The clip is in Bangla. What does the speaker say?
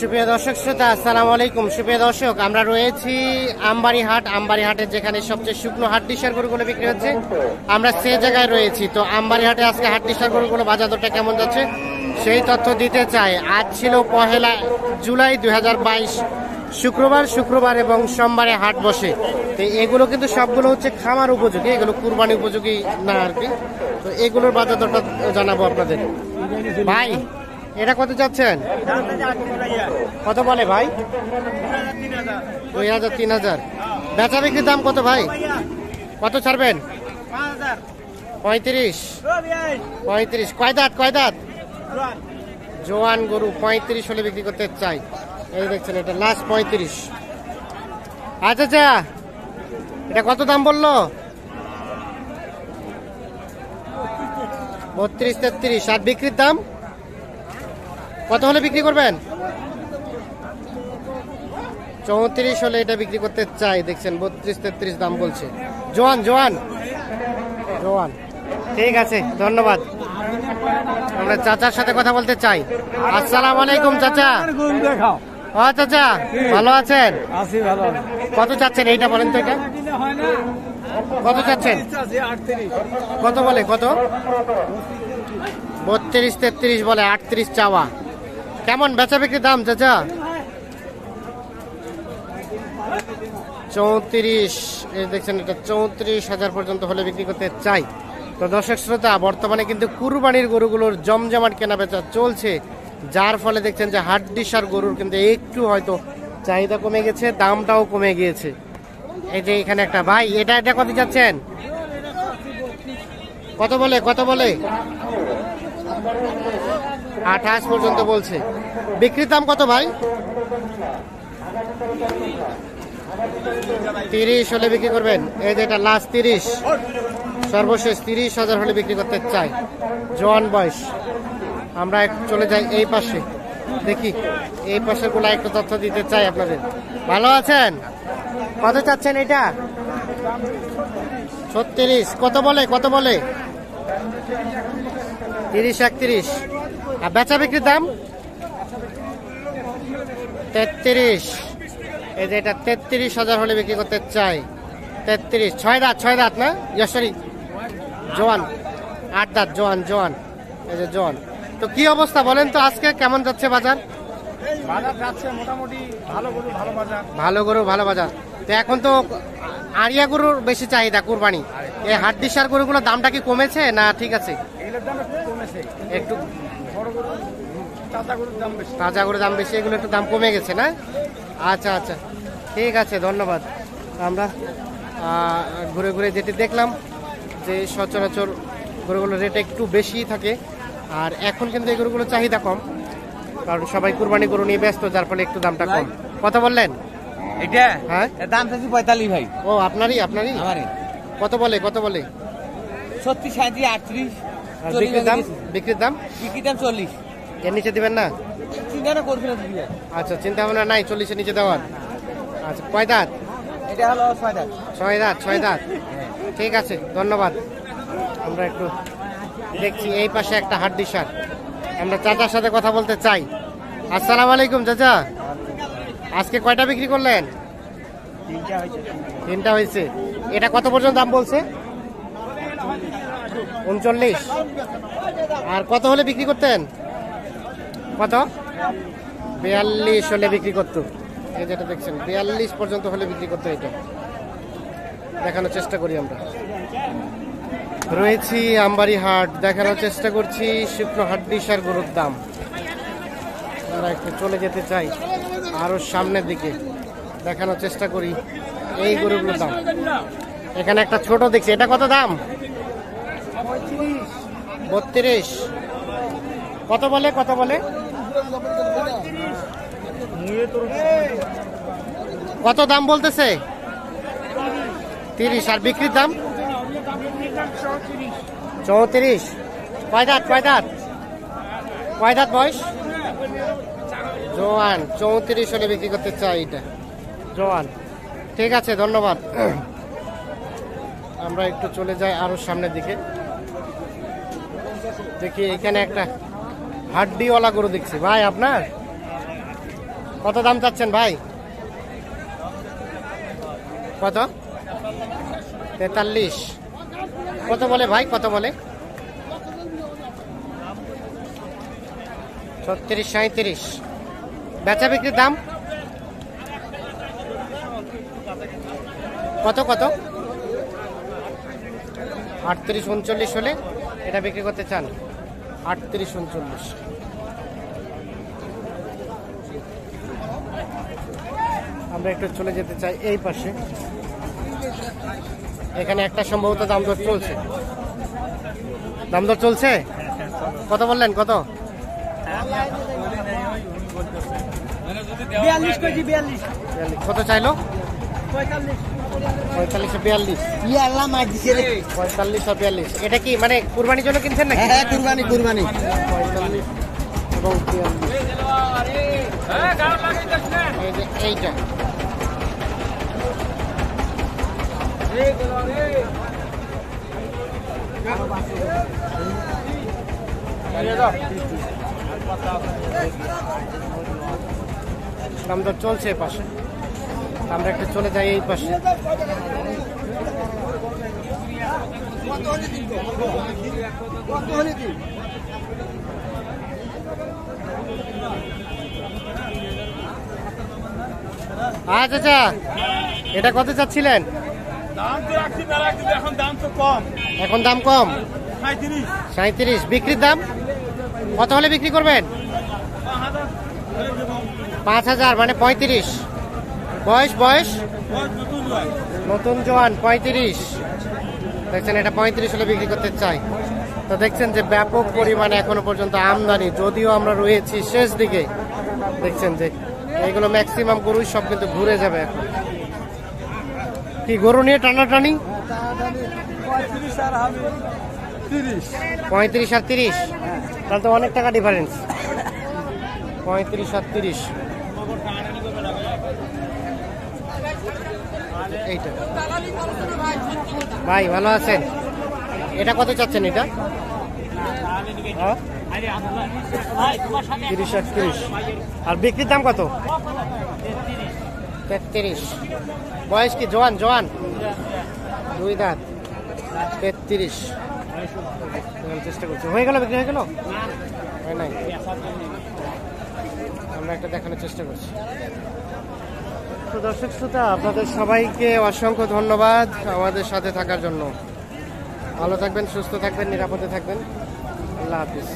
সুপ্রিয় দর্শক শ্রোতা, আসসালামু আলাইকুম। সুপ্রিয় দর্শক, আমরা রয়েছি আমবাড়ি হাট। আমবাড়ি হাটের যেখানে সবচেয়ে শুকনো হাড্ডিসার গরুগুলো বিক্রি হচ্ছে, আমরা সে জায়গায় রয়েছি। তো আমবাড়ি হাটে আজকে হাড্ডিসার গরুগুলো বাজার দরটা কেমন যাচ্ছে সেই তথ্য দিতে চাই। আজ ছিল 1 জুলাই 2022 শুক্রবার এবং সোমবারে হাট বসে। তো এগুলো কিন্তু সবগুলো হচ্ছে খামার উপযোগী, এগুলো কুরবানি উপযোগী না আর কি। তো এগুলোর বাজার দরটা জানাবো আপনাদের। ভাই, এটা কত যাচ্ছেন? কত বলে ভাই? 2000 3000। বেচা বিক্রির দাম কত ভাই? কত ছাড়বেন? 35। কয় দাঁত? জোয়ান গরু 35 হলে বিক্রি করতে চাই। এই দেখছেন, এটা লাস্ট 35। আচ্ছা, এটা কত দাম বললো? 32 33। আর বিক্রির দাম কত হলে বিক্রি করবেন? 34 হলে এটা বিক্রি করতে চাই। দেখছেন 32 33 দাম বলছে। জোয়ান। ঠিক আছে, ধন্যবাদ। আমরা চাচার সাথে কথা বলতে চাই। আসসালামু আলাইকুম চাচা। ও চাচা, ভালো আছেন? কত চাচ্ছেন এইটা বলেন তো? এটা কত চাচ্ছেন? কত বলে? কত? 32 33 বলে, 38 চাওয়া। কেমন বেচা বিক্রির দাম চাচা? 34। এই দেখছেন, এটা 34,000 পর্যন্ত হলে বিক্রি করতে চাই। তো দর্শক শ্রোতা, বর্তমানে কিন্তু কুরবানির গরুগুলোর জমজমাট কেনা বেচা চলছে, যার ফলে দেখছেন যে হাড্ডিসার গরুর কিন্তু একটু হয়তো চাহিদা কমে গেছে, দামটাও কমে গিয়েছে। এই যে এখানে একটা ভাই, এটা কত যাচ্ছেন? কত বলে? 28 পর্যন্ত বলছে। বিক্রির দাম কত ভাই? 30 হলে বিক্রি করবেন। এই যে এটা লাস্ট 30, সর্বশেষ 30,000 হলে বিক্রি করতে চাই। জোয়ান বয়স। আমরা চলে যাই এই পাশে, দেখি এই পাশের গুলা একটু তথ্য দিতে চাই আপনাদের। ভালো আছেন? কত চাচ্ছেন এটা? 36। কত বলে? 30 31। আর বেচা বিক্রির দাম 33। এই যে এটা 33,000 হলে বিক্রি করতে চাই। 33। 6 দাঁত না? সরি, জোয়ান 8 দাঁত। জোয়ান। এই যে জোয়ান। তো কি অবস্থা বলেন তো, আজকে কেমন যাচ্ছে বাজার? যাচ্ছে মোটামুটি ভালো গরু ভালো বাজার। তো এখন তো আড়িয়া গরুর বেশি চাহিদা কুরবানি। এই হাড্ডিসার গরুগুলোর দামটা কি কমেছে না ঠিক আছে? একটু তাজা গরুর দাম বেশি, এগুলো একটু দাম কমে গেছে না? আচ্ছা, ঠিক আছে, ধন্যবাদ। আমরা ঘুরে যেটি দেখলাম যে সচরাচর গরুগুলোর রেট একটু বেশি থাকে, আর এখন কিন্তু এই গরুগুলোর চাহিদা কম, কারণ সবাই কুরবানি গরু নিয়ে ব্যস্ত, যার ফলে একটু দামটা কম। কত বললেন? এটা হ্যাঁ, দাম চাচ্ছি 45 ভাই। ও আপনারই? আমারই। কত বলে? 36 37 38। বিক্রির দাম 40। এর নিচে দিবেন না? চিন্তা না করবেন। আচ্ছা, চিন্তা ভাবনা নাই 40-এর নিচে দেওয়ার। আচ্ছা, কয় দাঁত? এটা হলো 6 দাঁত। ঠিক আছে, ধন্যবাদ। আমরা একটু দেখছি এই পাশে একটা হাড্ডিসার, আমরা চাচার সাথে কথা বলতে চাই। আসসালামু আলাইকুম চাচা, আজকে কয়টা বিক্রি করলেন? 3টা হয়েছে। এটা কত পর্যন্ত দাম বলছে? 39। আর কত হলে বিক্রি করতেন? কত? 42 হলে বিক্রি করতো। এই যেটা দেখছেন 42 পর্যন্ত হলে বিক্রি করতো। এটা দেখানোর চেষ্টা করি। আমরা রয়েছি আমবাড়ি হাট, দেখানোর চেষ্টা করছি শুকনো হাড্ডিসার গরুর দাম। আমরা একটু চলে যেতে চাই আরো সামনের দিকে, দেখানোর চেষ্টা করি এই গরুগুলোর দাম। এখানে একটা ছোট দেখছি, এটা কত দাম? 32। কত বলে? কত দাম বলতেছে? 30। আর বিক্রির দাম 34। কয় দাঁত বয়স? জোয়ান। 34 হলে বিক্রি করতে চাই এটা, জোয়ান। ঠিক আছে, ধন্যবাদ। আমরা একটু চলে যাই আরো সামনের দিকে, দেখি এখানে একটা হাড্ডিওয়ালা গরু দেখছি। ভাই আপনার কত দাম চাচ্ছেন ভাই? কত? 43। কত বলে ভাই, কত বলে? 36, 37। বেচা বিক্রির দাম কত কত? 38, 39 হলে এটা বিক্রি করতে চান। 38, 39। আমরা একটু চলে যেতে চাই এই পাশে। এখানে একটা সম্ভবত দাম দর চলছে। দাম দর চলছে? কত বললেন, কত? 42 কেজি 42 কত চাইলো? 45 45 আর 42। ইয়া আল্লাহ মার দিছে রে 45 আর 42। এটা কি মানে কুরবানির জন্য কিনছেন নাকি? হ্যাঁ কুরবানি 45 এবং 42। এই যে এইটা দাম দর চলছে এই পাশে। আমরা একটু চলে যাই এই পাশে। আচ্ছা, এটা কত চাচ্ছিলেন? এখন দাম কম 37। বিক্রির দাম কত হলে বিক্রি করবেন? 5000 মানে 35। বয়স নতুন জোয়ান 35। দেখছেন, এটা 35 হলে বিক্রি করতে চাই। তো দেখছেন যে ব্যাপক পরিমাণে এখনো পর্যন্ত আমদানি, যদিও আমরা রয়েছি শেষ দিকে। দেখছেন যে এইগুলো ম্যাক্সিমাম গরু সব কিন্তু ঘুরে যাবে এখন। কি গরু নিয়ে টানাটানি? 35 আর 30। তাহলে তো অনেক টাকা ডিফারেন্স। 35 আর 30। এইটা ভাই ভালো আছেন? এটা কত চাচ্ছেন এটা? 30 আর 30। আর বিক্রির দাম কত? 33। বয়স কি জোয়ান? 2 দাঁত। 33। চেষ্টা করছি। হয়ে গেল, বিক্রি হয়ে গেল? হয় নাই। আমরা একটা দেখানোর চেষ্টা করছি। তো দর্শক শ্রোতা, আপনাদের সবাইকে অসংখ্য ধন্যবাদ আমাদের সাথে থাকার জন্য। ভালো থাকবেন, সুস্থ থাকবেন, নিরাপদে থাকবেন। আল্লাহ হাফিজ।